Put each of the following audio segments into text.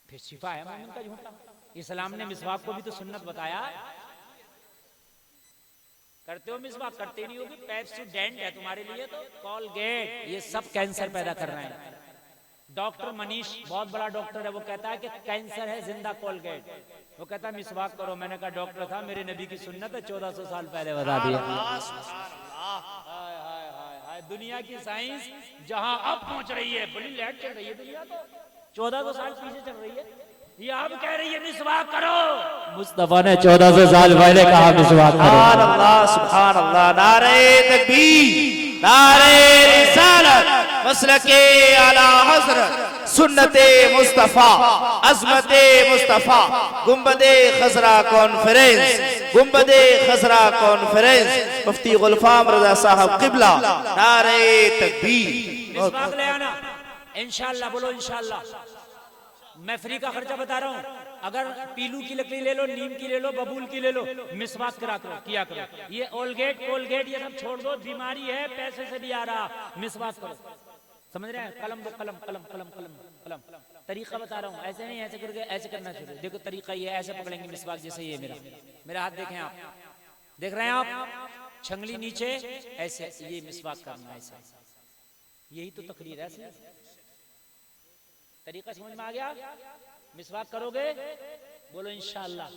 फिर शिफा है मोमिन का झूठा। इस्लाम ने मिसवाक को भी तो सुन्नत बताया। करते हो मिसवाक? करते नहीं होगी। पेप्सोडेंट है तुम्हारे लिए तो, कोलगेट, ये सब कैंसर पैदा कर रहे हैं। डॉक्टर मनीष बहुत बड़ा डॉक्टर है, वो कहता है कि कैंसर है जिंदा कोलगेट। वो कहता है मिसवाक करो। मैंने कहा डॉक्टर था, मेरे नबी की सुन्नत है, 1400 साल पहले बता दिया। हाय हाय हाय हाय, दुनिया की साइंस जहां अब पहुंच रही है, बड़ी लेट चल रही है दुनिया तो, 1400 साल पीछे चल रही है। ये अब कह रही है मिसवाक करो। मुस्तफा ने 1400 साल पहले कहा मिसवाक करो। सुभान अल्लाह, सुभान अल्लाह। नारे तकबीर, नारे रिसालत, मसलके आला हज़रत, सुन्नते मुस्तफा, अज़मते मुस्तफा, गुंबदे खजरा कॉन्फ्रेंस, गुंबदे खजरा कॉन्फ्रेंस, मुफ्ती गुलफाम रज़ा साहब क़िबला। नारे तकबीर। मिसवाक ले आना इंशाअल्लाह। बोलो इंशाअल्लाह। मैं फ्री का खर्चा बता रहा हूँ। अगर पीलू की लकड़ी ले लो, नीम की ले लो, बबूल की ले लो, मिसवाक करा करो, किया करो। ये ओलगेट कोलगेट ये सब छोड़ दो, बीमारी है, पैसे से भी आ रहा। मिसवाक करो, समझ रहे हैं? कलम दो, कलम कलम कलम कलम कलम। तरीका बता रहा हूँ, ऐसे नहीं, ऐसे करके ऐसे करना शुरू। देखो तरीका ये, ऐसे पकड़ेंगे मिसवाक जैसे ये मेरा हाथ देखें आप, देख रहे हैं आप? छंगली नीचे ऐसे, ये मिसवाक करना ऐसा। यही तो तकरीर है। तरीका समझ में आ गया? मिसवाक करोगे? बोलो इंशाअल्लाह।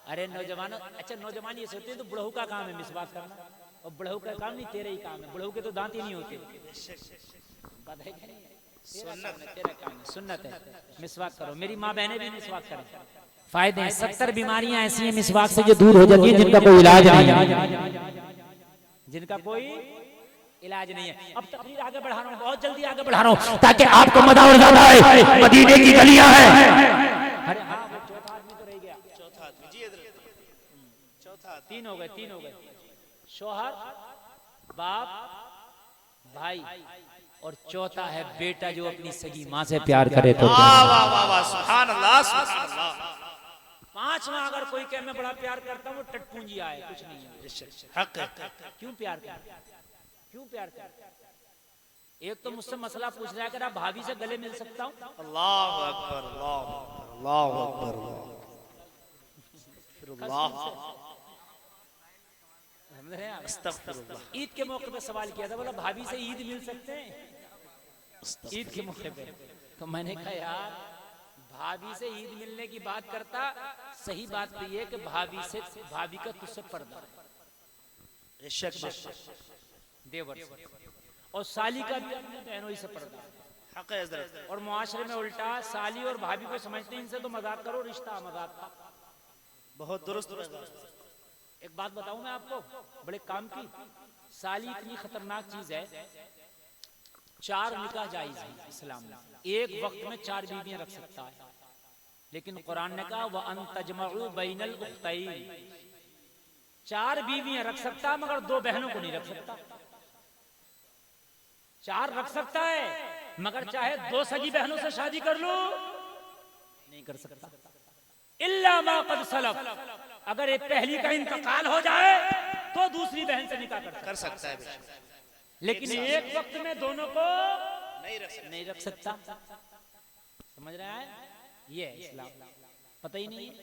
अरे नौजवानों, अच्छा नौजवान ये सोचते हैं तो बुढ़ऊ का काम है मिसवाक करना, और बुढ़ऊ का काम नहीं, तेरे ही काम है। बुढ़ऊ के तो दांत ही नहीं होते। बात है कि नहीं? तेरा काम है, सुन्नत है। मिसवाक करो। मेरी माँ बहनें भी मिसवाक करें। फायदे हैं। 70 बीमारियां ऐसी हैं मिसवाक से जो दूर हो जाती है, जिनका कोई इलाज नहीं है, जिनका कोई इलाज नहीं है। अब तकरीर आगे बढ़ा रहा हूँ, बहुत जल्दी आगे बढ़ा रहा हूँ ताकि आपको मजा और ज्यादा आए। मदीने की गलियां हैं। अरे हाँ, वो चौथा आदमी तो रह गया। चौथा आदमी जी, चौथा आदमी। तीन हो गए। शौहर, बाप, भाई, और चौथा है बेटा जो अपनी सगी माँ से प्यार करे तो। वाह वाह वाह वाह, सुभान अल्लाह, सुभान अल्लाह। पांचवा अगर कोई कहे मैं बड़ा प्यार करता हूँ, टटपूंजी आए, कुछ नहीं है। हक है। क्यों प्यार कर? क्यों प्यार कर? एक तो मुझसे मसला पूछ रहा है कि भाभी से गले मिल सकता हूँ? अल्लाह अकबर, अल्लाह अकबर, अल्लाह। ईद के मौके पे सवाल किया था, बोला भाभी से ईद मिल सकते हैं ईद के मौके पे? तो मैंने कहा यार, भाभी से ईद मिलने की बात करता, सही बात तो ये कि भाभी का तुझसे पर्दा देवर से, और साली का भी अपने बहनों ही से पर्दा। हक है हज़रत। और मुआशरे में उल्टा साली और भाभी को समझते हैं इनसे तो मजाक करो, रिश्ता मजाक का। बहुत दुरुस्त। एक बात बताऊं मैं आपको, बड़े काम की। साली इतनी खतरनाक चीज है, 4 निकाह जायज है इस्लाम में। एक वक्त में 4 बीवियां रख सकता है, लेकिन कुरान ने कहा व अन तजमउ बैनल उख्तैन। 4 बीवियां रख सकता है, मगर 2 बहनों को नहीं रख सकता। 4 रख सकता है, मगर चाहे 2 सगी बहनों से शादी कर लो, नहीं कर सकता। इल्ला मा कद सलफ, अगर एक पहली का इंतकाल हो जाए तो दूसरी बहन से निकाह कर सकता है, लेकिन एक वक्त में दोनों को नहीं रख सकता। समझ रहे हैं? ये है इस्लाम। पता ही नहीं है?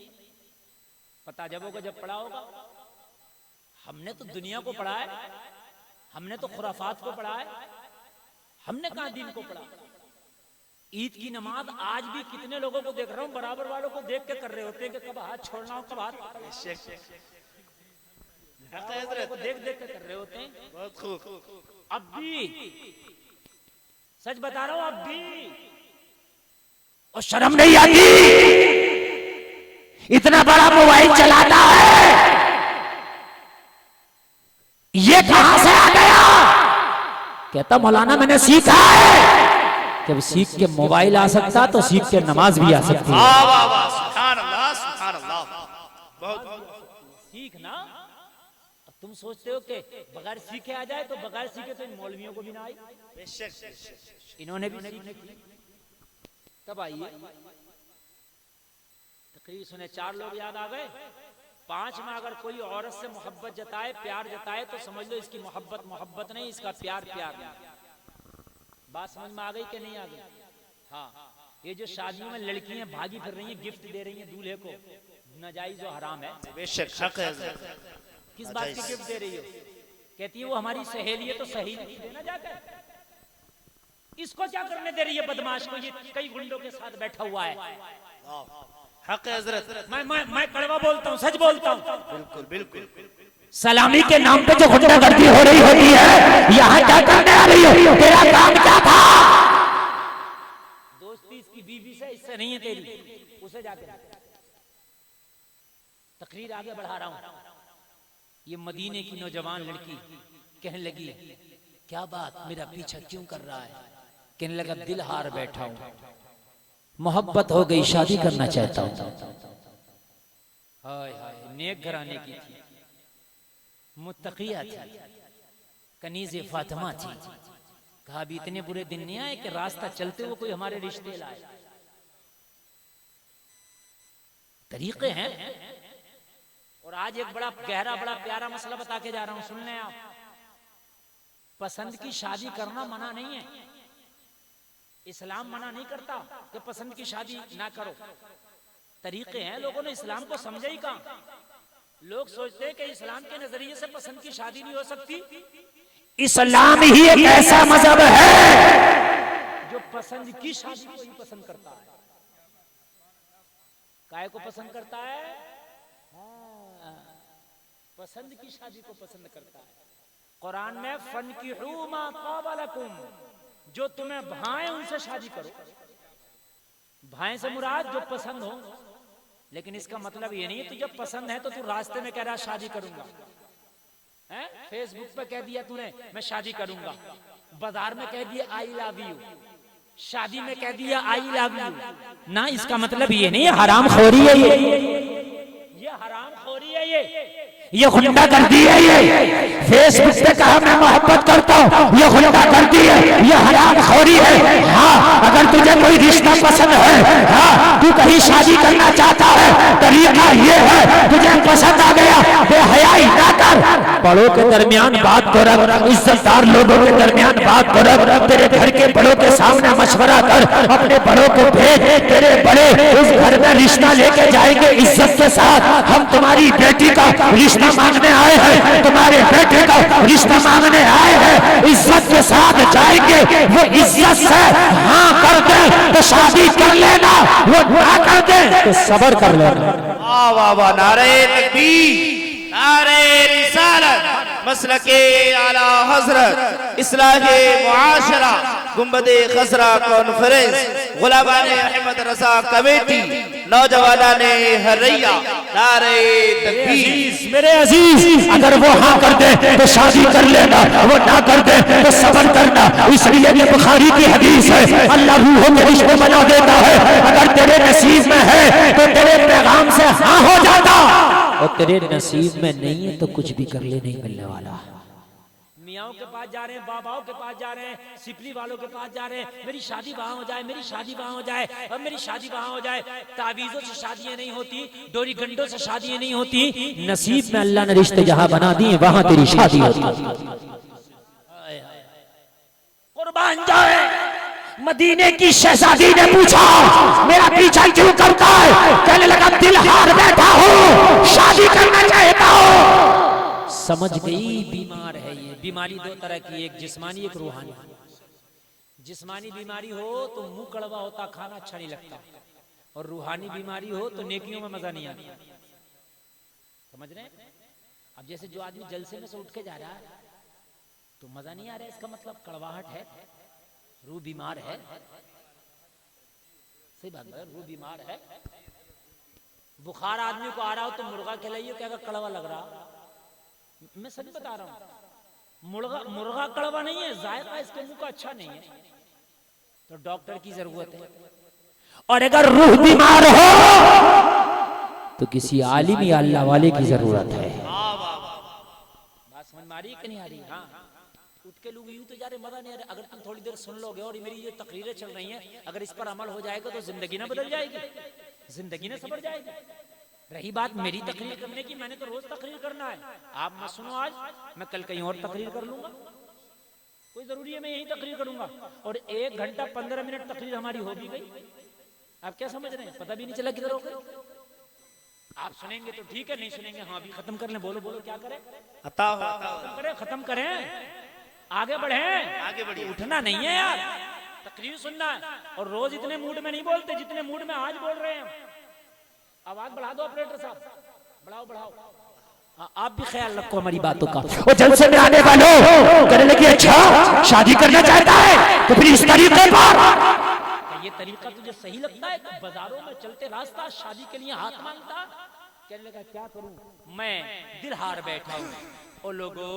पता जब होगा, जब पढ़ा होगा। हमने तो दुनिया को पढ़ा है, हमने तो खुराफात को पढ़ा है, हमने कहा दीन को पढ़ा। ईद की नमाज आज भी कितने लोगों को देख रहा हूँ, बराबर वालों को देख के कर रहे होते हैं कि कब हाथ छोड़ना हो, कब हाथ को देख देख के कर रहे होते हैं। बहुत खूब। अब भी सच बता रहा हूँ, अब भी और शर्म नहीं आती? इतना बड़ा मोबाइल चलाता है, ये कहां से आ गया? कहता मौलाना मैंने सीखा है। जब सीख के मोबाइल आ सकता तो सीख के नमाज भी आ सकती है। सुभान अल्लाह, सुभान अल्लाह। बहुत सीख ना। अब तुम सोचते हो कि बगैर सीखे आ जाए, तो बगैर सीखे तो इन मौलवियों को भी ना आई। इन्होंने भी सीखी तब आइए। तकरीर सुने 4 लोग याद आ गए। 5 में अगर कोई औरत से मोहब्बत जताए, प्यार जताए, तो समझ लो इसकी मोहब्बत नहीं, इसका प्यार नहीं। बात समझ में आ गई कि नहीं आ गई? हाँ, ये जो शादियों में लड़कियां भागी फिर रही हैं, गिफ्ट दे रही हैं दूल्हे को, नाजायज और हराम है। बेशक हक है हजरत। किस बात की गिफ्ट दे रही हो? कहती है वो हमारी सहेली है तो सही नहीं देना जाकर। इसको क्या करने दे रही है बदमाश को? ये कई गुंडों के साथ बैठा हुआ है। हक है हजरत। मैं कड़वा बोलता हूँ, सच बोलता हूँ। बिल्कुल बिल्कुल। सलामी के नाम पे जो गुंडागर्दी हो रही होती है, यहाँ क्या करने आ रही हो? तेरा काम क्या था? दोस्ती इसकी बीवी से, इससे नहीं है तेरी, उसे जाकर तकरीर आगे बढ़ा रहा हूं। ये मदीने की नौजवान लड़की कहने लगी, क्या बात, मेरा पीछा क्यों कर रहा है? कहने लगा, दिल हार बैठा हूं, मोहब्बत हो गई, शादी करना चाहता हूं। हाय हाय, नेक घराने की थी, मुत्तकिया थी, कनीज़े फातिमा थी। कहा अभी इतने बुरे दिन नहीं आए कि रास्ता चलते हुए कोई हमारे रिश्ते लाए। तरीके हैं। और आज एक बड़ा गहरा, बड़ा प्यारा मसला बता के जा रहा हूं, सुन लें आप। पसंद की शादी करना मना नहीं है, इस्लाम मना नहीं करता कि पसंद की शादी ना करो। तरीके हैं, लोगों ने इस्लाम को समझा ही कहां। लोग सोचते हैं कि इस्लाम के नजरिए से पसंद की शादी नहीं हो सकती। इस्लाम ही एक ऐसा मजहब है जो पसंद की शादी को ही पसंद करता है। काय को पसंद करता है? पसंद की शादी को पसंद करता है। कुरान में फनकिहू मा ताब लकुम, जो तुम्हें भाएं उनसे शादी करो। भाएं से मुराद जो पसंद हो। लेकिन इसका मतलब ये नहीं है तुझे पसंद है तो तू रास्ते में कह रहा शादी करूंगा, हैं? फेसबुक पे कह दिया तूने मैं शादी करूंगा, बाजार में कह दिया आई लव यू, शादी में कह दिया आई लव यू ना। इसका मतलब ये नहीं है हराम खोरी है ये हराम खोरी है, ये गुंडा करती है। ये फेसबुक पे कहा मैं मोहब्बत करता हूँ, ये गुंडा करती है, ये हराम खोरी है। हाँ, अगर तुझे कोई रिश्ता पसंद है, हाँ, तू कहीं शादी करना चाहता है, तरीका ये है, तुझे पसंद आ गया, बेहयाई ना कर, बड़ों के दरमियान बात को रख, इज्जतदार लोगों के दरमियान बात को रख, तेरे घर के बड़ों के सामने मशवरा कर, अपने बड़ों को भेज, तेरे बड़े उस घर में रिश्ता लेके जाएंगे इज्जत के साथ। हम तुम्हारी बेटी का रिश्ता मांगने आए हैं, तुम्हारे बेटे का रिश्ता मांगने आए हैं, इज्जत के साथ जाएंगे। वो इज्जत से हाँ कर दे तो शादी कर लेना, वो ना कर दे तो सब्र कर लेना। वाह वाह वाह, नारे तकबीर, नारे रिसालत, मसलके आला हजरत, इस्लाहे मुआशरा, गुंबदे खसरा कॉन्फ्रेंस, गुलाबाने अहमद रजा कमेटी, नौजवानाने हरैया, नारे तकबीर। मेरे अजीज, अगर वो हाँ कर दे तो शादी कर लेना, वो ना कर दे तो सब्र करना। इसलिए ये बुखारी की हदीस है, अल्लाह रूहों के रिश्ते बना देता है। अगर तेरे नसीब में है तो तेरे पैगाम से हाँ हो जाता, और तेरे नसीब में नहीं है तो कुछ भी कर ले, नहीं मिलने वाला। मियाओं के पास जा रहे हैं, बाबाओं के पास जा रहे हैं, सिपली वालों के पास जा रहे हैं, मेरी शादी वहां हो जाए, मेरी शादी वहां हो जाए, और मेरी शादी वहां हो जाए। तावीज़ों से शादियां नहीं होती, डोरी गंडों से शादियां नहीं होती। नसीब में अल्लाह ने रिश्ते जहां बना दिए वहां तेरी शादी होती। कुर्बान जाए। मदीने की शहजादी ने पूछा मेरा पीछा क्यों करता है? कहने लगा दिल हार बैठा हूँ, शादी करना चाहता हूँ। समझ गई बीमार है ये। बीमारी दो तरह की, एक जिस्मानी एक रूहानी। जिस्मानी बीमारी हो तो मुंह कड़वा होता, खाना अच्छा नहीं लगता, और रूहानी बीमारी हो तो नेकियों में मजा नहीं आता। समझ रहे हैं? अब जैसे जो आदमी जलसे में से उठ के जा रहा है तो मजा नहीं आ रहा है, इसका मतलब कड़वाहट है, रूह बीमार है। सही बात है, रूह बीमार है। बुखार आदमी को आ रहा हो तो मुर्गा खिलाइए, क्या कड़वा लग रहा। मैं सच बता रहा हूं, मुर्गा कड़वा नहीं है, जायका इसके मुंह का अच्छा नहीं है, तो डॉक्टर की जरूरत है। और अगर रूह बीमार हो तो किसी आलिम या अल्लाह वाले की जरूरत है। बात समझ में आ रही कि नहीं आ रही? हाँ, उठ के लोग यूं तो जा रहे, मजा नहीं आ रहा। अगर तुम थोड़ी देर सुन लोगे और मेरी ये तकरीरें चल रही हैं, अगर इस पर अमल हो जाएगा तो जिंदगी ना बदल जाएगी, जिंदगी ना सबर जाएगी। रही बात मेरी तकरीर करने की, मैंने तो रोज तकरीर करना है। आप मत सुनो आज, मैं कल कहीं और तकरीर कर लूंगा, कोई जरूरी है मैं यही तकरीर करूंगा। और 1 घंटा 15 मिनट तकरीर हमारी हो भी गई, आप क्या समझ रहे हैं? पता भी नहीं चला किधर हो गए। आप सुनेंगे तो ठीक है, नहीं सुनेंगे हाँ भी खत्म कर लें। बोलो बोलो क्या करें? अता हो, अता हो। खत्म करें, खत्म करें, आगे बढ़े, आगे बढ़िए। उठना नहीं है यार, तकरीर सुनना है। और रोज इतने मूड में नहीं बोलते जितने मूड में आज बोल रहे हैं। आवाज बढ़ा दो ऑपरेटर साहब, बढ़ाओ बढ़ाओ। हाँ, आप भी ख्याल रखो हमारी बातों का। वो जलसे में आने वालों कहने लगी अच्छा शादी करना चाहता है तो फिर इस तरीके पर ये तरीका तुझे सही लगता है? बाजारों में चलते रास्ता शादी के लिए हाथ मांगता। कहने लगा क्या करूं, मैं दिल हार बैठा हूं। ओ लोगो,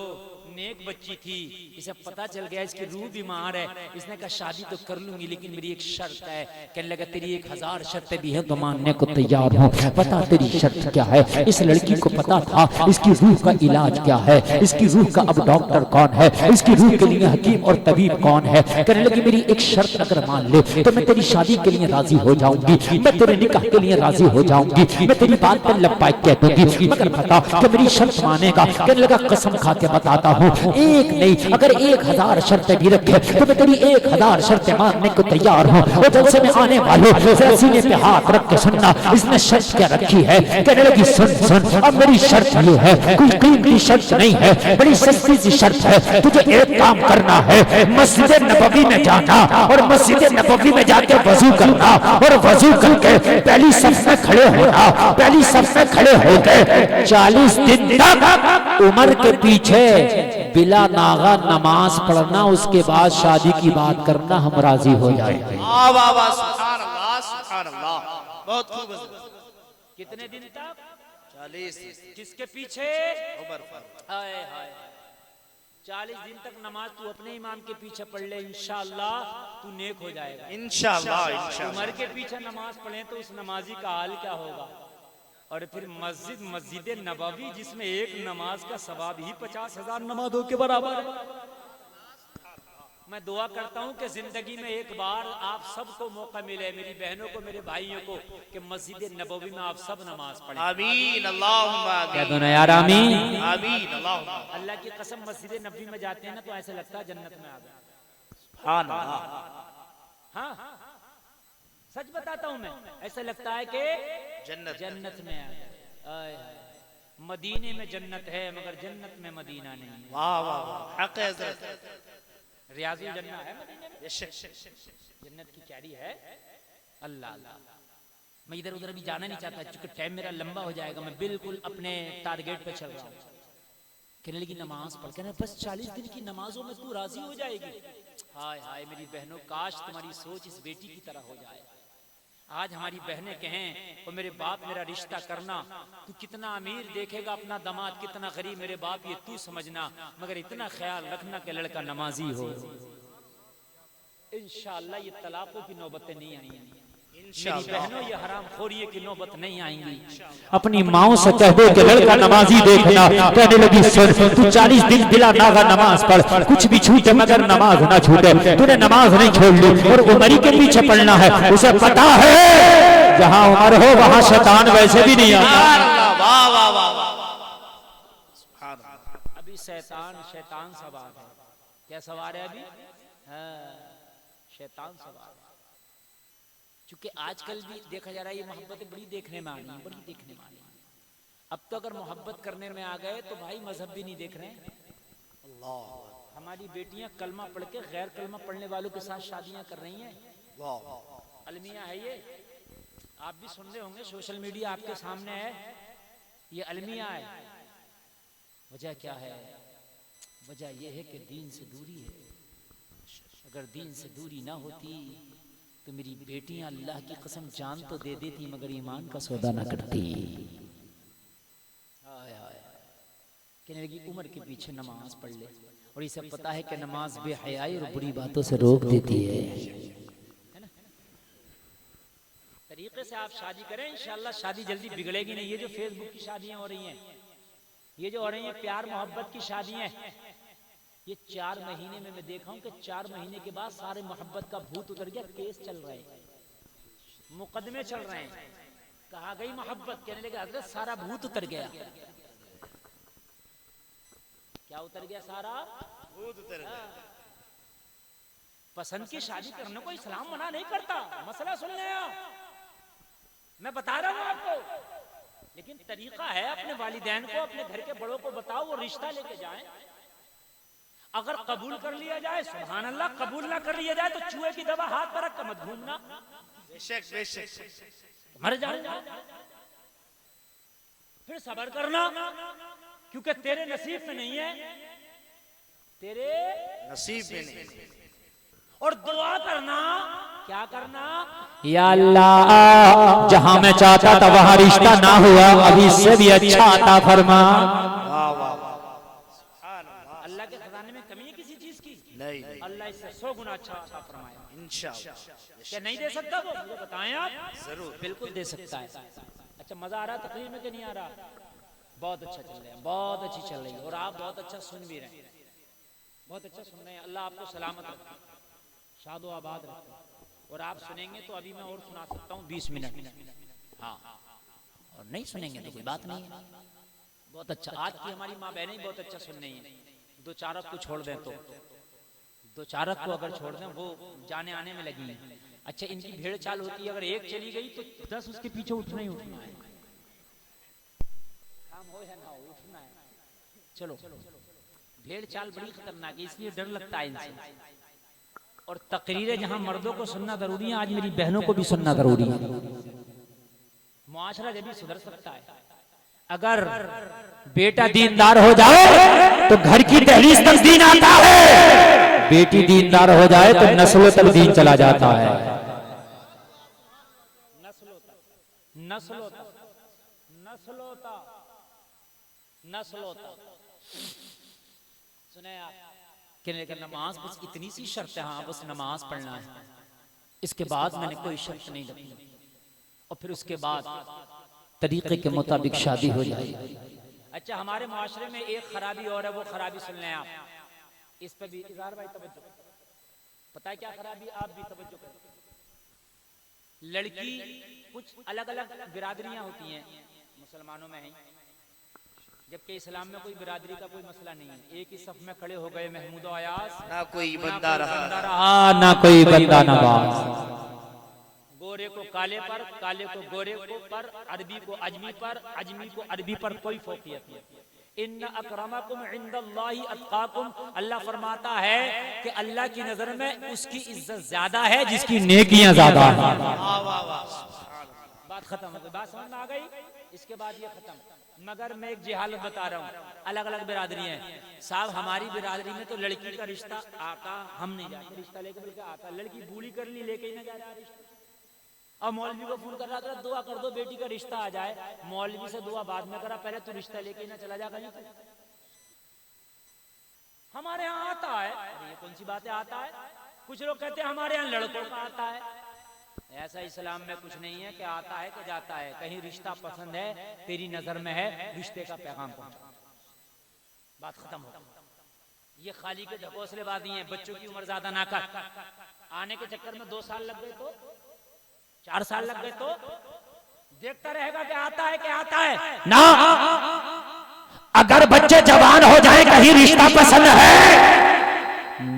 नेक बच्ची थी, इसे पता चल गया इसकी रूह बीमार है। इसने कहा शादी तो कर लूंगी लेकिन मेरी एक शर्त है। कहने लगा तेरी 1000 शर्तें भी है तो मानने को तैयार हूँ। पता तेरी शर्त क्या है? इस लड़की को पता था इसकी रूह का इलाज क्या है, इसकी रूह का अब डॉक्टर कौन है, इसकी रूह के लिए हकीम और तबीब कौन है। कहने लगी मेरी एक शर्त अगर मान ले तो मैं तेरी शादी के लिए राजी हो जाऊंगी, मैं तेरे निकाह के लिए राजी हो जाऊंगी, मैं तेरी बात पर लब्बाइक कह दूंगी, मगर बता कि मेरी शर्त मानेगा? कहने लगा कसम खा के बताता हूँ, एक नहीं अगर 1000 शर्तें भी रखे तो मैं तेरी 1000 शर्तें मानने को तैयार हूँ। वो जलसे में आने वालों जरा सीने पे हाथ रख के सुनना, इसने शर्त क्या रखी है? कहने लगी सुन सुन, अब मेरी शर्त ये है, कोई कीमती शर्त नहीं है, बड़ी सस्ती सी शर्त है। तुझे एक काम करना है, मस्जिद नबवी में जाना और मस्जिद नबवी में जाके वजू करना और वजू करके पहली सफ में खड़े होना। पहली सफ में खड़े होकर 40 दिन तक उमर के पीछे बिला नागा नमाज पढ़ना, उसके बाद शादी की बात करना, हम राजी हो जाएंगे। वाह वाह वाह, सुभान अल्लाह सुभान अल्लाह, बहुत खूब। कितने दिन तक? 40। किसके पीछे? उमर फारूक। हाय हाय, 40 दिन तक नमाज तू अपने इमाम के पीछे पढ़ ले, इंशाअल्लाह तू नेक हो जाएगा। इंशाअल्लाह इंशाअल्लाह। उमर के पीछे नमाज पढ़े तो उस नमाजी का हाल क्या होगा? और फिर मस्जिद नबवी जिसमें एक नमाज का सवाब ही 50,000 नमाजों के बराबर है। मैं दुआ करता हूं कि जिंदगी में एक बार आप सबको मौका मिले, मेरी बहनों को, मेरे भाइयों को, कि मस्जिद नबवी में आप सब नमाज पढ़ें। आमीन अल्लाहुम्मा क्या दोनों यार आमीन? आमीन अल्लाहुम्मा। अल्लाह की कसम मस्जिद नबवी में जाते हैं ना तो ऐसा लगता है जन्नत में आ गए। सुभान अल्लाह। हाँ सच बताता हूं मैं, ऐसा लगता है कि जन्नत में आ गए। मदीने में जन्नत है मगर जन्नत में मदीना नहीं है। वाह वाह वाह, हक है हज़रत। रियाजुल जन्नत है मदीने में, जन्नत की क्यारी है। अल्लाह अल्लाह, मैं इधर उधर भी जाना नहीं चाहता क्योंकि टाइम मेरा लंबा हो जाएगा। मैं बिल्कुल अपने टारगेट पे चल रहा हूँ। कहने लगी नमाज पढ़ के ना बस 40 दिन की नमाजों में तू राजी हो जाएगी। हाय हाय मेरी बहनों, काश तुम्हारी सोच इस बेटी की तरह हो जाए। आज हमारी बहनें कहें और मेरे बाप मेरा रिश्ता करना, तू कितना अमीर देखेगा अपना दामाद, कितना गरीब मेरे बाप ये तू समझना, मगर इतना ख्याल रखना कि लड़का नमाजी हो। इंशाअल्लाह ये तलाकों की नौबतें नहीं आएंगी, मेरी बहनों ये हराम खोरिये की नौबत नहीं आएंगी। अपनी माओ से कह दे कि लड़का नमाजी देखना। कहने लगी सुन, तू 40 दिन बिला नागा नमाज पढ़, कुछ भी छूटे मगर नमाज ना छूटे। तूने नमाज नहीं छोड़ ली और उमरी के पीछे पढ़ना है। उसे पता है जहां उमर हो वहां शैतान वैसे भी नहीं आता। वाह वाह वाह, अभी शैतान सवार है। क्या सवार है अभी? शैतान सवार है। क्योंकि आजकल भी देखा जा रहा है ये मोहब्बतें बड़ी देखने में आ रही हैं, बड़ी देखने में आ रही हैं। अब तो अगर मोहब्बत करने में आ गए तो भाई मजहब भी नहीं देख रहे हैं। अल्लाह, हमारी बेटियां कलमा पढ़ के गैर कलमा पढ़ने वालों के साथ शादियां कर रही हैं। अलमिया है ये, आप भी सुन रहे होंगे, सोशल मीडिया आपके सामने है, ये अलमिया है। वजह क्या है? वजह यह है कि दीन से दूरी है। अगर दीन से दूरी ना होती तो मेरी बेटियां अल्लाह की कसम जान तो दे देती मगर ईमान का सौदा ना करती। कहने लगी उम्र के पीछे नमाज पढ़ ले, और इसे पता है कि नमाज बेहयाई और बुरी बातों से रोक देती है ना? तरीके से आप शादी करें, इंशाल्लाह शादी जल्दी बिगड़ेगी नहीं। ये जो फेसबुक की शादियां हो रही हैं, ये जो हो रही हैं प्यार मोहब्बत की शादियां, ये 4 महीने में मैं देखा हूं कि 4 महीने के बाद सारे मोहब्बत का भूत उतर गया। केस चल रहे हैं, मुकदमे चल रहे हैं, कहा गई मोहब्बत। कहने लगे हजरत सारा भूत उतर गया। क्या उतर गया? सारा भूत उतर गया। पसंद की शादी करने को इस्लाम मना नहीं करता। मसला सुन ले आप, मैं बता रहा हूं आपको, लेकिन तरीका है अपने वालिदैन को, अपने घर के बड़ों को बताओ, वो रिश्ता लेके जाएं। अगर कबूल कर लिया जाए सुभान अल्लाह, कबूल ना कर लिया जाए तो चूहे की दवा हाथ पर रख कर मत घूमना, बेशक बेशक। मर जाएगा। फिर सब्र करना, क्योंकि तेरे नसीब में नहीं है, तेरे नसीब में नहीं। और दुआ करना, क्या करना, या अल्लाह जहां मैं चाहता था वहां रिश्ता ना हुआ, अभी इससे भी अच्छा अता फरमा। वाह वाह वाह। अल्लाह के खजाने में कमी है किसी चीज की? नहीं अल्लाह इससे 100 गुना अच्छा अता फरमाए। इंशाअल्लाह। क्या नहीं दे सकता वो? मुझे बताएं आप। जरूर। बिल्कुल दे सकता है। अच्छा मजा आ रहा है तकरीर में कि नहीं आ रहा? बहुत अच्छा चल रहा है, बहुत अच्छी चल रही है, और आप बहुत अच्छा सुन भी रहे हैं, बहुत अच्छा सुन रहे हैं। अल्लाह आपको सलामत रखे, शादो आबाद रखे। और आप सुनेंगे तो अभी मैं और सुना सकता हूँ 20 मिनट। हाँ, और नहीं सुनेंगे तो कोई बात नहीं है। बहुत अच्छा, आज की हमारी माँ बहनें बहुत अच्छा सुन रही हैं। दो चारक को छोड़ दें तो, दो चारक को अगर छोड़ दें वो जाने आने में लगी हैं। अच्छा इनकी भेड़ चाल होती है, अगर एक चली गई तो 10 उसके पीछे उठना ही उठना है, काम हो या ना हो उठना है। चलो, भेड़ चाल बड़ी खतरनाक है, इसलिए डर लगता है इनसे। और तकरीरें जहां मर्दों को सुनना जरूरी है, आज मेरी बहनों को भी सुनना जरूरी है। मुआशरा जब भी सुधर सकता है अगर बेटा दीनदार हो जाए तो घर की दहलीज तक दीन आता है, बेटी दीनदार हो जाए तो नस्लों तक दीन चला जाता है। नस्लों तक, नस्लों तक, नस्लों तक, नस्लों तक। सुने आप कि नमाज बस इतनी सी शर्त है, हाँ बस नमाज पढ़ना है, इसके बाद मैंने कोई शर्त नहीं रखी, और फिर उसके बाद तरीके के मुताबिक शादी हो जाए। अच्छा हमारे मुआशरे में एक खराबी और है, वो खराबी सुन लें आप, इस पे भी इज़हार भाई तवज्जो। पता है क्या खराबी? आप भी तवज्जो करें। लड़की, कुछ अलग अलग बिरादरियां होती हैं, मुसलमानों में है, जबकि इस्लाम में कोई बिरादरी का कोई मसला नहीं है। एक ही सफ में खड़े हो गए महमूद और अयास, ना कोई बंदा रहा, ना कोई बंदा नवाज। गोरे को काले पर, काले को गोरे को पर, अरबी को अजमी पर, अजमी को अरबी पर कोई फौकियत नहीं। इन्न अकरमकुम इंदल्लाहि अत्काकुम, अल्लाह फरमाता है कि अल्लाह की नजर में उसकी इज्जत ज्यादा है जिसकी नेकियां ज्यादा है। बात खत्म हो गई, बात समझ में आ गई? इसके बाद ये खत्म। मगर मैं एक जिहालत बता रहा हूँ, अलग अलग बिरादरियां हैं साहब। हमारी बिरादरी में तो लड़की का रिश्ता आता, हम नहीं जाते रिश्ता लेके, बल्कि आता लड़की बूढ़ी कर ली लेके ही ना जा रहा रिश्ता। अब मौलवी को फोन कर रहा था, दुआ कर दो बेटी का रिश्ता आ जाए। मौलवी से दुआ बाद में करा, पहले तू रिश्ता लेके ना चला जा कहीं। हमारे यहाँ आता है, ये कौन सी बात है आता है? कुछ लोग कहते हैं हमारे यहाँ लड़कों का आता है। ऐसा इस्लाम में कुछ नहीं है कि आता है कि जाता है। कहीं रिश्ता पसंद है, तेरी नजर में है, रिश्ते का पैगाम पहुंचा, बात खत्म हो। ये खाली के ढकोसलेबाजी हैं। बच्चों की उम्र ज्यादा ना कर, आने के चक्कर में 2 साल लग गए तो, 4 साल लग गए तो देखता रहेगा कि आता है कि आता है ना। अगर बच्चे जवान हो जाए, कहीं रिश्ता पसंद है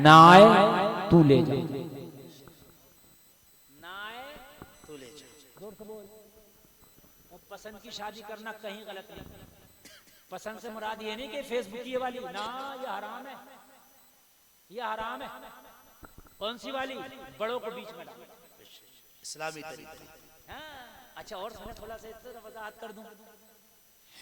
ना आए तू ले जा, ना आए तू ले जा। जोर से बोल। पसंद की शादी करना कहीं गलत नहीं। पसंद से मुराद ये नहीं कि फेसबुक ये वाली, ना, ये हराम है, ये हराम है। कौन सी वाली? बड़ों को बीच में डाल, इस्लामी तरीका। अच्छा और थोड़ा सा वजाहत कर दूं।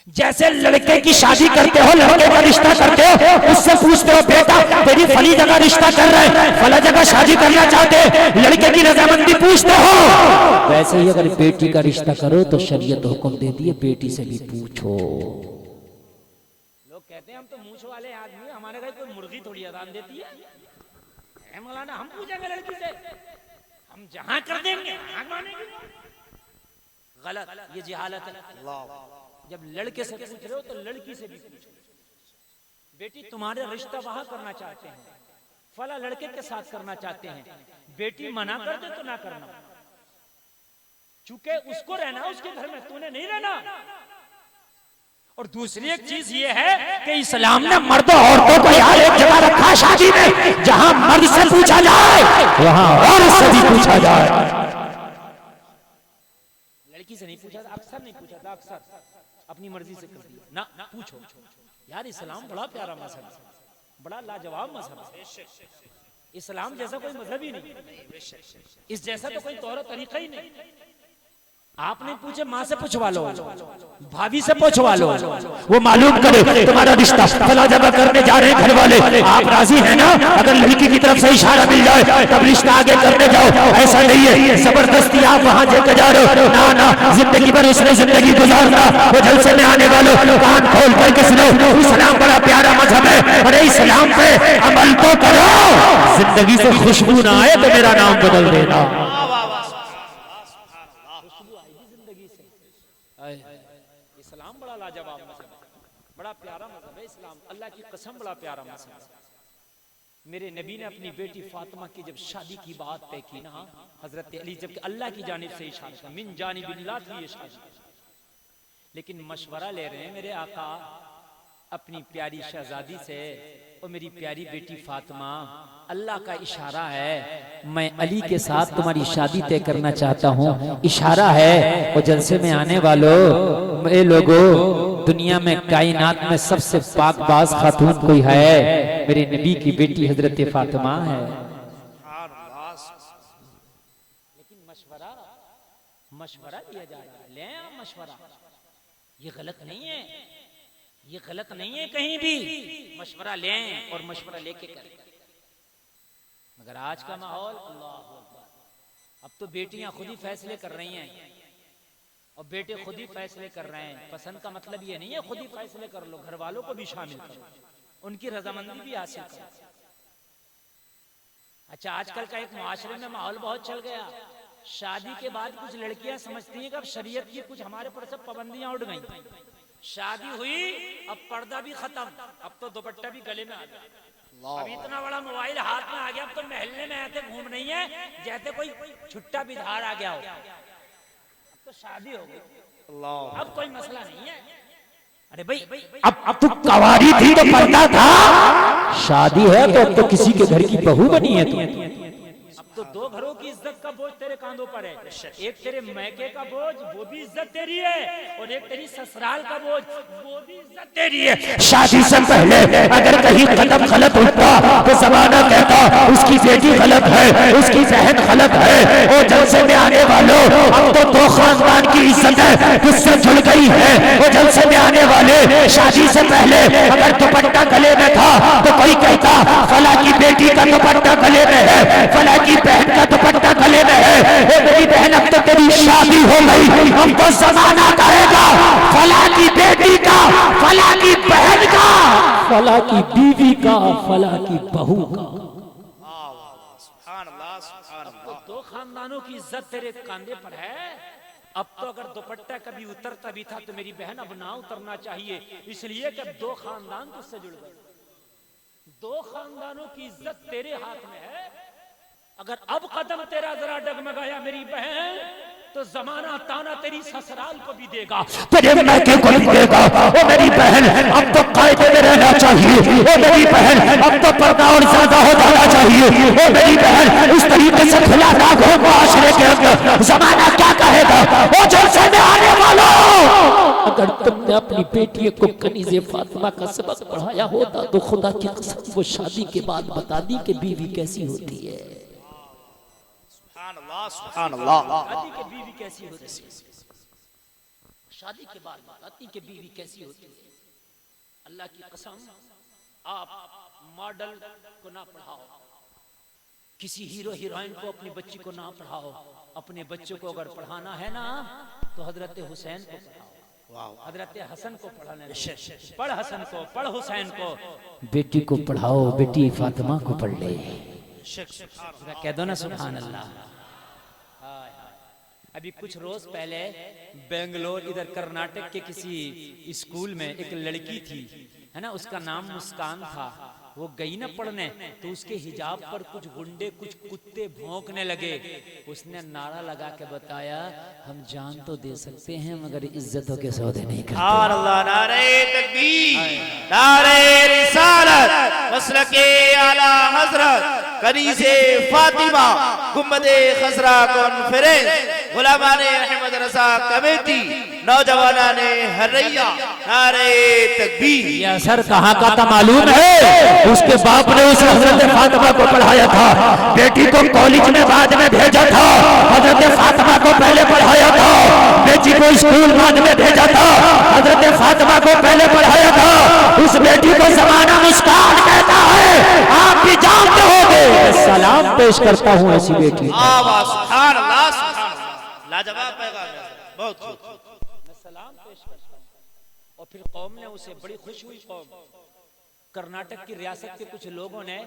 जैसे लड़के की शादी करते हो, लड़के का रिश्ता करते हो, उससे पूछते हो बेटा तेरी फली जगह रिश्ता कर रहे हैं, फला जगह शादी करना चाहते हैं, लड़के की रजामंदी पूछते हो। वैसे ही अगर बेटी का रिश्ता करो तो शरीयत हुक्म दे दिए बेटी से भी पूछो। लोग कहते हैं हम तो मूंछ वाले आदमी, हमारे घर कोई मुर्गी थोड़ी अजान देती है मौलाना, हम पूछेंगे लड़की से, हम जहां कर देंगे वहां मानेंगे। गलत, ये जिहालत है। जब लड़के से पूछ रहे हो तो लड़की से भी पूछो। बेटी तुम्हारे रिश्ता वहां करना चाहते हैं, फला लड़के के साथ करना चाहते हैं, बेटी मना कर दे तो ना करना, चूंकि उसको रहना उसके घर में, तूने नहीं रहना। और दूसरी एक चीज ये है कि इस्लाम ने मर्दों औरतों को यार एक जगह रखा शादी में, जहां मर्द से पूछा जाए वहां औरत से भी पूछा जाए। लड़की से नहीं पूछा था, अक्सर नहीं पूछा था, अक्सर अपनी मर्जी से कर दिया ना, पूछो यार। इस्लाम बड़ा प्यारा मजहब है, बड़ा लाजवाब मजहब है। इस्लाम जैसा कोई मजहब ही नहीं, इस जैसा तो कोई तौर तरीका ही नहीं। आपने पूछे माँ से पूछवा लो, भाभी से पूछवा लो, वो मालूम करे तुम्हारा रिश्ता फला जगह करने जा रहे हैं घर वाले, आप राजी हैं ना? अगर लड़की की तरफ से इशारा मिल जाए तब रिश्ता आगे करने जाओ, ऐसा नहीं है जबरदस्ती आप वहाँ लेकर जा रहे हो। ना ना, जिंदगी भर उसने जिंदगी गुजारना। वो जलसे में आने वालों कान खोल करके सुनो, इस्लाम बड़ा प्यारा मजहब है। अरे इस्लाम पे अमल तो करो, जिंदगी से खुशबू ना आए तो मेरा नाम बदल देना। इस्लाम बड़ा लाजवाब मजहब है, बड़ा प्यारा मजहब है इस्लाम, अल्लाह की कसम बड़ा प्यारा मजहब है। मेरे नबी ने अपनी बेटी फातिमा की जब शादी की बात तय की ना, हजरत अली, जबकि अल्लाह की जानिब से इशारा था, मिन जानिबिल्लाह थी ये शादी, लेकिन मशवरा ले रहे हैं मेरे आका अपनी प्यारी शहजादी से, और मेरी प्यारी बेटी फातिमा, अल्लाह का इशारा है, मैं अली के साथ तुम्हारी शादी तय करना चाहता हूँ। इशारा है और जलसे में आने वालों ए लोगों, दुनिया में कायनात में सबसे पाकबाज खातून कोई है, मेरे नबी की बेटी हजरत फातिमा है। लेकिन मशवरा दिया जा रहा है, ले मशवरा, ये गलत नहीं है, ये गलत नहीं है कहीं भी, मशवरा लें और मशवरा लेके करें। मगर आज का माहौल, अल्लाह अकबर, अब तो बेटियां खुद ही फैसले कर रही हैं और बेटे खुद ही फैसले कर रहे हैं। पसंद का मतलब ये नहीं है खुद ही फैसले कर लो, घर वालों को भी शामिल करो, उनकी रजामंदी भी हासिल करो। अच्छा, आजकल का एक मुआशरे में माहौल बहुत चल गया, शादी के बाद कुछ लड़कियां समझती हैं कि अब शरीयत की कुछ हमारे पर सब पाबंदियां उड़ गई, शादी हुई अब पर्दा भी खत्म, अब तो दुपट्टा भी गले में आ गया, अब इतना बड़ा मोबाइल हाथ में आ गया, अब तो महल्ले में ऐसे घूम रही है जैसे कोई छुट्टा बिधार आ गया हो, अब तो शादी हो गई, अब कोई मसला नहीं है। अरे भाई अब तू कवारी थी तो पर्दा था, शादी है तो अब तो किसी के घर की बहू बनी है तू। अब तो दो घरों की इज्जत का बोझ तेरे कांधों पर है, एक तेरे मैके का बोझ वो भी इज्जत तेरी है, और एक तेरी ससुराल का बोझ वो भी इज्जत तेरी है। शादी से पहले अगर कहीं कदम गलत होता तो जमाना कहता उसकी बेटी गलत है, उसकी बहन गलत है। और जलसे में आने वालों, अब तो दो खानदान की इज्जत है किससे जुड़ गई है। वो जलसे में आने वाले, शादी से पहले अगर दुपट्टा गले में था तो कोई कहता फला की बेटी का दुपट्टा गले में है, फला की बहन का दुपट्टा गले में है। मेरी बहन अब तो तेरी शादी हो गई, हम तो जमाना कहेगा फला की बेटी का, फला की बहन का, फला की बीवी का, फला की बहू का। तो दो खानदानों की इज्जत तेरे कांधे पर है। अब तो अगर दुपट्टा कभी उतरता भी था तो मेरी बहन अब ना उतरना चाहिए, इसलिए कि दो खानदान तुझसे जुड़ गए, दो खानदानों की इज्जत तेरे हाथ में है। अगर अब कदम तेरा जरा डगमगाया मेरी बहन, तो जमाना ताना तेरी ससुराल को भी देगा, तेरे मैके को भी देगा। ओ मेरी बहन अब तो कायदे में रहना चाहिए, ओ मेरी बहन अब तो पर्दा और ज्यादा हो जाना चाहिए। ओ मेरी बहन इस तरीके से खुला ना हो मुआशरे के अंदर, जमाना क्या कहेगा। ओ जलसे में आने वालों, अगर तुमने अपनी बेटी को कनीज़े फातिमा का सबक पढ़ाया होता तो खुदा की कसम वो शादी के बाद बता दी कि बीवी कैसी होती है। शादी के बीवी कैसी होती है, शादी के बाद बताती कि बीवी कैसी होती है। अल्लाह की कसम, आप मॉडल को ना पढ़ाओ, किसी हीरो हीरोइन को अपनी बच्ची को ना पढ़ाओ, अपने बच्चों को अगर पढ़ाना है ना तो हजरत हुसैन को पढ़ाओ, हजरत हसन को पढ़ाने दो। पढ़ हसन को, पढ़ हुसैन को, बेटी को पढ़ाओ, बेटी फातिमा को पढ़ ले। कह दो ना सुभान अल्लाह। अभी कुछ रोज पहले बेंगलोर इधर कर्नाटक के किसी स्कूल में एक लड़की थी, है ना, उसका नाम मुस्कान था। वो गई ना पढ़ने तो उसके हिजाब पर कुछ गुंडे, कुछ कुत्ते भौंकने लगे। उसने नारा लगा के बताया, हम जान तो दे सकते हैं मगर इज्जतों के सौदे नहीं करते। अल्लाह, नारे तकबीर, नारे रिसालत, मसलके आला हजरत कनीज़े फातिमा, गुंबदे खजरा कॉन्फ्रेंस, उलमाए अहमद रसा कमेटी नौजवाना ने हरैया नारे तकबीर। ये असर कहाँ का था मालूम है? उसके बाप ने उस हजरत फातिमा को पढ़ाया था, बेटी को कॉलेज में बाद में भेजा था, हजरत फातिमा को पहले पढ़ाया था, बेटी को स्कूल बाद में भेजा था, हजरत फातिमा को पहले पढ़ाया था। उस बेटी को जमाना मुस्कान कहता है, आप भी जानते होंगे। सलाम पेश करता हूँ ऐसी बेटी। आवाज सुभान अल्लाह सुभान अल्लाह, लाजवाब पैगाम है, बहुत खूब। मैं सलाम पेश करता हूँ। और फिर कौम ने उसे बड़ी खुश हुई। कौम कर्नाटक की रियासत के कुछ लोगों ने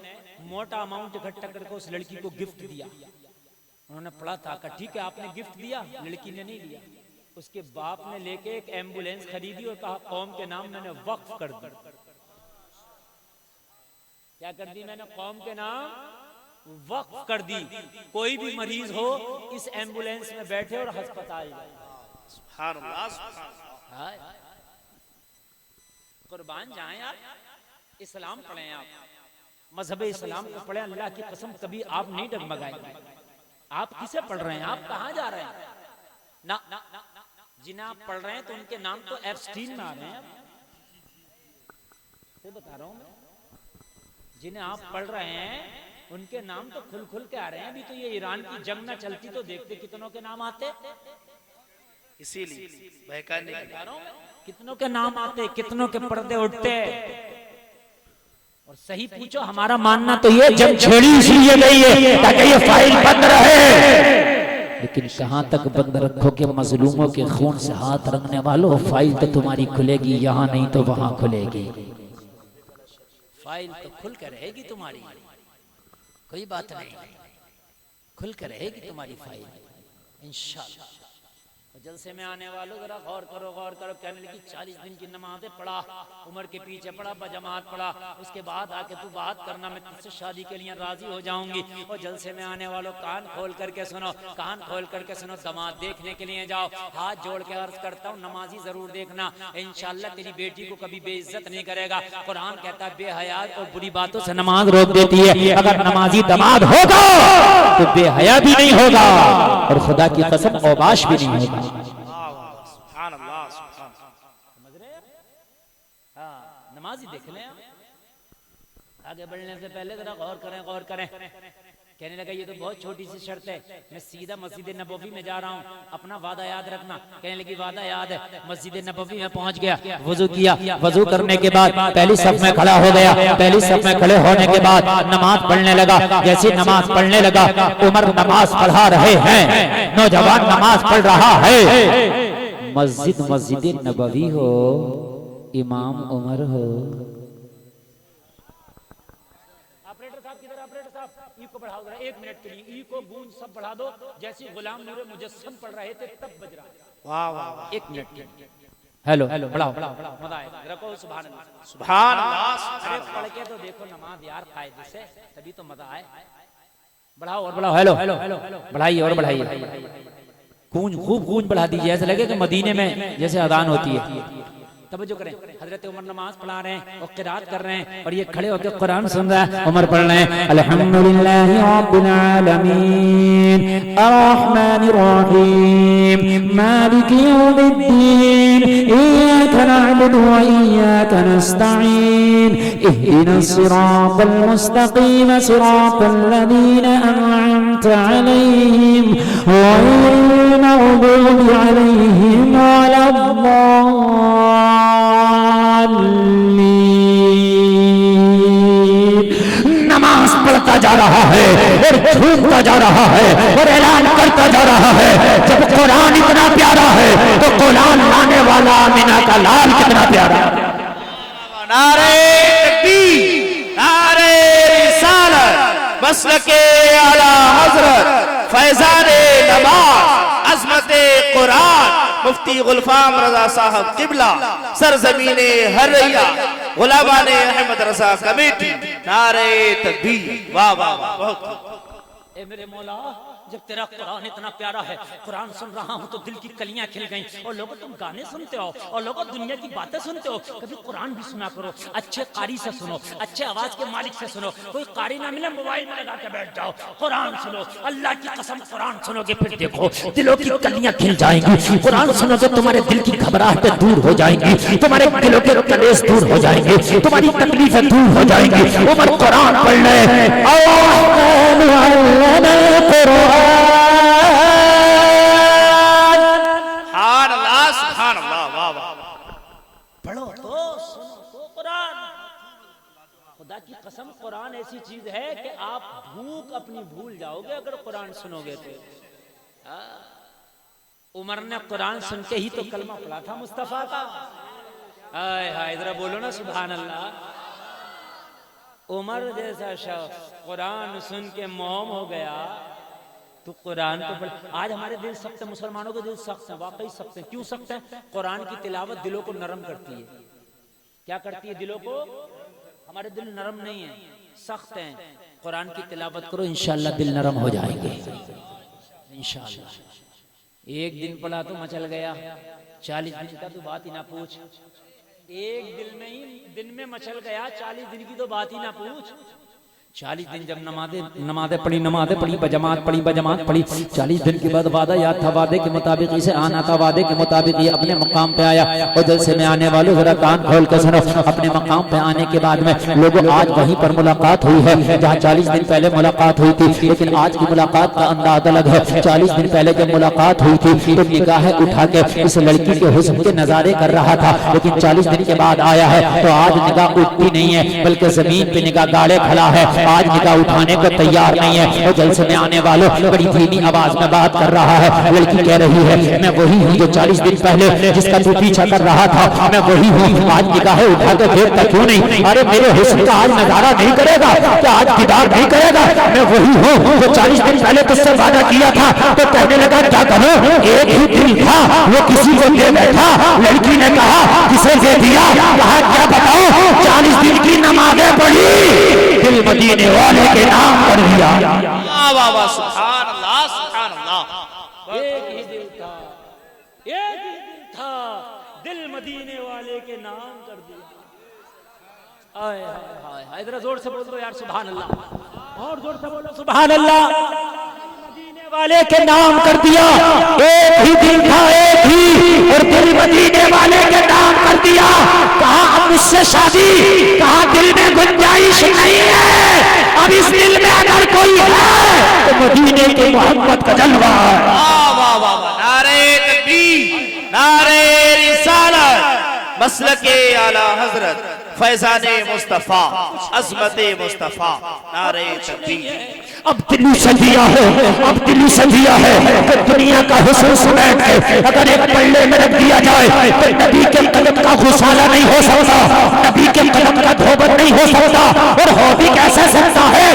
मोटा अमाउंट इकट्ठा करके उस लड़की को गिफ्ट दिया। उन्होंने पढ़ा था कि ठीक है आपने गिफ्ट दिया, लड़की ने नहीं लिया। उसके बाप ने लेके एक एम्बुलेंस खरीदी और कहा कौम के नाम मैंने वक्फ कर दी। क्या कर दी मैंने? कौम के नाम वक्फ कर दी। कोई भी मरीज हो इस एम्बुलेंस में बैठे और अस्पताल जाए। सुभान अल्लाह सुभान अल्लाह। कुर्बान जाएं आप, इस्लाम पढ़ें, आप मजहब इस्लाम को पढ़ें। अल्लाह की कसम कभी आप नहीं डगमगाएंगे। आप किसे पढ़ रहे हैं? आप कहाँ जा रहे हैं? ना जिन्हें आप पढ़ रहे हैं तो उनके नाम तो एप्स्टीन में आ रहे हैं। तो बता रहा हूं मैं, जिन्हें आप पढ़ रहे हैं उनके नाम तो खुल खुल के आ रहे हैं। अभी तो ये ईरान की जंग ना चलती तो देखते कितनों के नाम आते। इसीलिए बहकाने के बता रहा हूं मैं, कितनों के नाम आते, कितनों के पर्दे उठते। और सही पूछो, हमारा मानना तो ये जब छेड़ी इसलिए गई है ताकि ये फाइल बंद रहे। लेकिन कहां तक बंद रखोगे? मजलूमों के खून से हाथ रंगने वालों, फाइल तो तुम्हारी खुलेगी यहाँ नहीं तो वहां खुलेगी। फाइल तो खुल कर रहेगी तुम्हारी, कोई बात नहीं, खुल कर रहेगी तुम्हारी फाइल इंशाअल्लाह। जलसे में आने वालों जरा गौर करो, गौर करो। कहने लगी 40 दिन की नमाजें पढ़ा, उम्र के पीछे पढ़ा, बजमात पढ़ा, उसके बाद आके तू बात करना, मैं तुझसे शादी के लिए राजी हो जाऊंगी। और जलसे में आने वालों कान खोल करके सुनो, कान खोल करके सुनो। दामाद देखने के लिए जाओ, हाथ जोड़ के अर्ज करता हूँ नमाजी जरूर देखना, इंशाअल्लाह तेरी बेटी को कभी बेइज्जत नहीं करेगा। कुरान कहता है बेहयात और बुरी बातों से नमाज रोक देती है। अगर नमाजी दामाद होगा तो बेहया भी नहीं होगा और खुदा की कसम औबाश भी नहीं होगा। समझ रहे हैं? हाँ, नमाजी देख लें। आगे बढ़ने से पहले जरा गौर करें, गौर करें। कहने लगा ये तो बहुत छोटी सी शर्त है, मैं सीधा मस्जिद नबवी में जा रहा हूँ, अपना वादा याद रखना। कहने लगी वादा याद है। मस्जिद नबवी में पहुंच गया, वजू किया, वजू करने के बाद पहली सफ में खड़ा हो गया। पहली सफ में खड़े होने के बाद नमाज पढ़ने लगा। जैसे नमाज पढ़ने लगा, उमर नमाज पढ़ा रहे हैं, नौजवान नमाज पढ़ रहा है। मस्जिद नबवी हो, इमाम उमर हो। ऑपरेटर साहब किधर? ऑपरेटर साहब ई को बढ़ाओ जरा 1 मिनट के लिए, ई को गूंज सब बढ़ा दो। जैसे गुलाम नूर मुजस्सम पढ़ रहे थे तब बज रहा। वाह वाह, 1 मिनट। हेलो हेलो, बढ़ाओ मजा आएगा। रखो सुभान अल्लाह, सुभान अल्लाह। अरे पढ़ के तो देखो नमाज यार कायदे से, तभी तो मजा आए। बढ़ाओ और बढ़ाओ। हेलो हेलो बढ़ाइए और बढ़ाइए। गूंज खूब गूंज बढ़ा दीजिए, ऐसा लगे कि मदीने में जैसे अजान होती है। तवज्जो करें, हजरत उमर नमाज पढ़ा रहे हैं और क़िरात कर रहे हैं और ये खड़े होकर कुरान सुन रहा है। उमर पढ़ रहे हैं अल्हम्दुलिल्लाहि रब्बिल आलमीन अर्रहमानिर रहीम मालिकि यौमिद्दीन इय्याका नअबुदु व इय्याका नस्तईन इहदिनस सिरातल मुस्तकीम सिरातल लज़ीना अनअमता अलैहिम गैरिल मग़दूबि अलैहिम वलद्दाल्लीन। नमाज पढ़ता जा रहा है और झूमता जा रहा है और ऐलान करता जा रहा है। जब कुरान इतना प्यारा है तो कुरान लाने वाला आमिना का लाल कितना प्यारा है। नारे तकबीर, नारे रिसालत, मसलके आला हजरत, फैजाने नमाज, अज़मते कुरान, मुफ्ती गुलफाम रजा साहब किबला, सरजमीने हरैया, गुलामाने अहमद रजा कमेटी, नारे तकबीर। वाह वाह वाह, बहुत ए मेरे मौला जब तेरा कुरान इतना प्यारा है, कुरान सुन रहा हूँ तो दिल की कलियां खिल गईं। और लोगों तुम गाने सुनते हो और लोगों दुनिया की बातें सुनते हो, कभी कुरान भी सुना करो। अच्छे कारी से सुनो, अच्छे आवाज के मालिक से सुनो। कोई कारी ना मिले मोबाइल में लगा के बैठ जाओ, कुरान सुनो। अल्लाह की कसम कुरान सुनोगे फिर देखो दिलों की कलियां खिल जाएंगी। कुरान सुनोगे तुम्हारे दिल की घबराहटें दूर हो जाएंगी, तुम्हारे दिलों के कलेश दूर हो जाएंगे, तुम्हारी तकलीफें दूर हो जाएंगी। उमर कुरान पढ़ ले। पढ़ो तो सुनो तो कुरान। खुदा की कसम कुरान ऐसी चीज है कि आप भूख अपनी भूल जाओगे अगर कुरान सुनोगे तो। उमर ने कुरान सुन के ही तो कलमा पढ़ा था मुस्तफा का। हाय हाय जरा बोलो ना सुभान अल्लाह। उमर जैसा शख्स कुरान सुन के मोम हो गया तो कुरान तो पढ़। आज हमारे दिल सख्त है, मुसलमानों के दिल सख्त है, वाकई सख्त है। क्यों सख्त है? कुरान की तिलावत दिलों को नरम करती है। क्या करती है? दिलों को। हमारे दिल नरम नहीं है, सख्त हैं। कुरान की तिलावत करो इंशाअल्लाह दिल नरम हो जाएंगे इंशाअल्लाह। एक दिन पढ़ा तो मचल गया, 40 दिन का तो बात ही ना पूछ। एक दिन में मचल गया, 40 दिन की तो बात ही ना पूछ। 40 दिन जब नमाज़ें पढ़ी बजमात पढ़ी 40 दिन के बाद वादा याद था, वादे के मुताबिक इसे आना था, वादे के मुताबिक ये अपने मकाम पे आया। और जलसे में आने वालों जरा कान खोल कर सुनो। अपने मकाम पे आने के बाद में लोगों आज वहीं पर मुलाकात हुई है जहाँ 40 दिन पहले मुलाकात हुई थी, लेकिन आज की मुलाकात का अंदाज अलग है। 40 दिन पहले जब मुलाकात हुई थी तो निगाहें उठा के इस लड़की के हुस्न के नजारे कर रहा था, लेकिन 40 दिन के बाद आया है तो आज निगाह उठती नहीं है, बल्कि जमीन पे निगाह गाड़े खड़ा है। आज निगाह उठाने को तैयार नहीं है। और जलसे में आने वालों बड़ी धीमी आवाज में बात कर रहा है। लड़की कह रही है मैं वही हूँ जो 40 दिन पहले जिसका तू पीछा कर रहा था, मैं वही हूँ। आज निगाहें उठा के देखता क्यों नहीं? अरे मेरे हुस्न का आज नजारा नहीं करेगा क्या? आज दीदार नहीं करेगा? मैं वही हूँ जो 40 दिन पहले तुझसे वादा किया था। तो कहने लगा क्या करो, एक ही दिल था वो किसी को दे बैठा। लड़की ने कहा किसे दे दिया? कहा क्या बताओ, 40 दिन की नमाजें पढ़ी, दिल मदीने वाले के नाम कर दिया। सुभान अल्लाह सुभान अल्लाह। एक ही दिल था, दिल मदीने वाले के नाम कर दिया। आय हाय हाय जरा जोर से बोल दो यार सुभान अल्लाह, और जोर से बोलो सुभान अल्लाह। मदीने वाले के नाम कर दिया। एक ही दिल था, एक ही, और दिल मदीने वाले के नाम कर दिया। कहा अब मुझसे शादी, कहा दिल में गुंजाइश नहीं है। अब इस दिल में अगर कोई है तो मदीने के मोहब्बत का जलवा है। नारे तकबीर, नारे रिसालत, मसलके आला हजरत फैजाने मुस्तफा, अज़मते मुस्तफा, नारे तकबीर। अब दिल्ली से दिया है, अब दिल्ली से दिया है कि दुनिया का हुस्न समेट के अगर एक पल्ले में रख दिया जाए तो नबी के कदम का गुसाला नहीं हो सकता, नबी के कदम का धोबन नहीं हो सकता। और हो भी कैसे सकता है?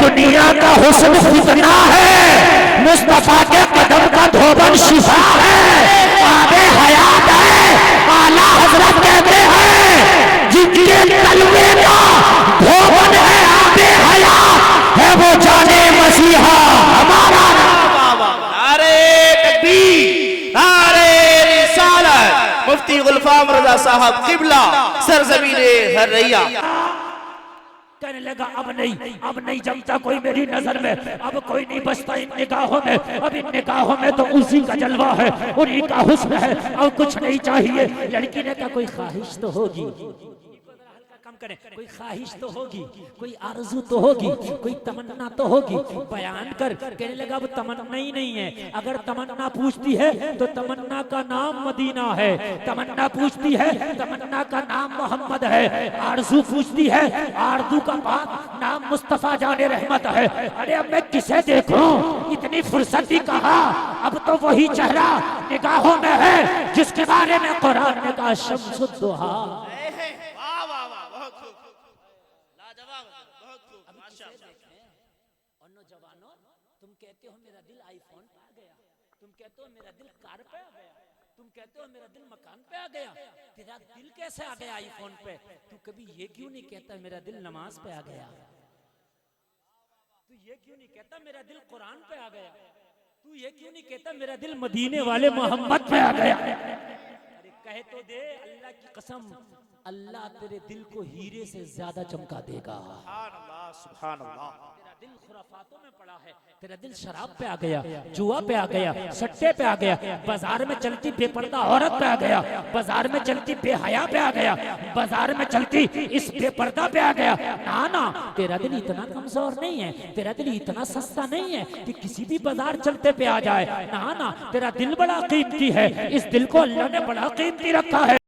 दुनिया का हुस्न फितना है, मुस्तफा के कदम का धोबन शिफा है, आबे हयात है। आला हजरत कहते हैं जिनके कलमे का धोबन है आबे हयात है, वो जाने मसीहा हमारा। नारे तकबीर, नारे रिसालत, मुफ्ती गुलफाम रजा साहब किबला सरजमीने हर्रैया। कहने लगा अब नहीं जमता कोई मेरी नजर में, अब कोई नहीं बचता इन निगाहों में। अब इन निगाहों में तो उसी का जलवा है, उन्हीं का हुस्न है, और कुछ नहीं चाहिए। लड़की ने कहा कोई ख्वाहिश तो होगी, कम करें, कोई ख्वाहिश तो होगी, कोई आरज़ू तो होगी, कोई तमन्ना तो होगी, बयान कर। कहने लगा अब तमन्ना ही नहीं है। अगर तमन्ना पूछती है तो तमन्ना का नाम मदीना है, तमन्ना पूछती है तमन्ना का नाम मोहम्मद है, आरज़ू पूछती है आरज़ू का नाम मुस्तफा जाने रहमत है। अरे अब मैं किसे देखूं? इतनी फुर्सत ही कहा, अब तो वही चेहरा निगाहों में है जिसके बारे में कुरान ने कहा शम्सुद्दुहा। तुम कहते हो मेरा दिल आईफोन पे आ गया, तुम कहते हो मेरा दिल कार पे आ गया, तुम कहते हो मेरा दिल मकान पे आ गया। तेरा दिल कैसे आ गया आईफोन पे? तू कभी ये क्यों नहीं कहता मेरा दिल नमाज पे आ गया? तू ये क्यों नहीं कहता मेरा दिल कुरान पे आ गया? तू ये क्यों नहीं कहता मेरा दिल मदीने वाले मोहम्मद पे आ गया? अरे कहे तो दे, अल्लाह की कसम, अल्लाह तेरे दिल को हीरे से ज्यादा चमका देगा। सुभान अल्लाह, सुभान अल्लाह। तेरा दिल खुराफातों में पड़ा है, तेरा दिल शराब पे आ गया, जुआ पे आ गया, सट्टे पे आ गया, बाजार में चलती बेपर्दा औरत पे आ गया, बाजार में चलती बेहया पे आ गया, बाजार में चलती इस बेपर्दा पे आ गया। ना ना, तेरा दिल इतना कमजोर नहीं है, तेरा दिल इतना सस्ता नहीं है कि किसी भी बाजार चलते पे आ जाए। ना ना, तेरा दिल बड़ा कीमती है, इस दिल को अल्लाह ने बड़ा कीमती रखा है।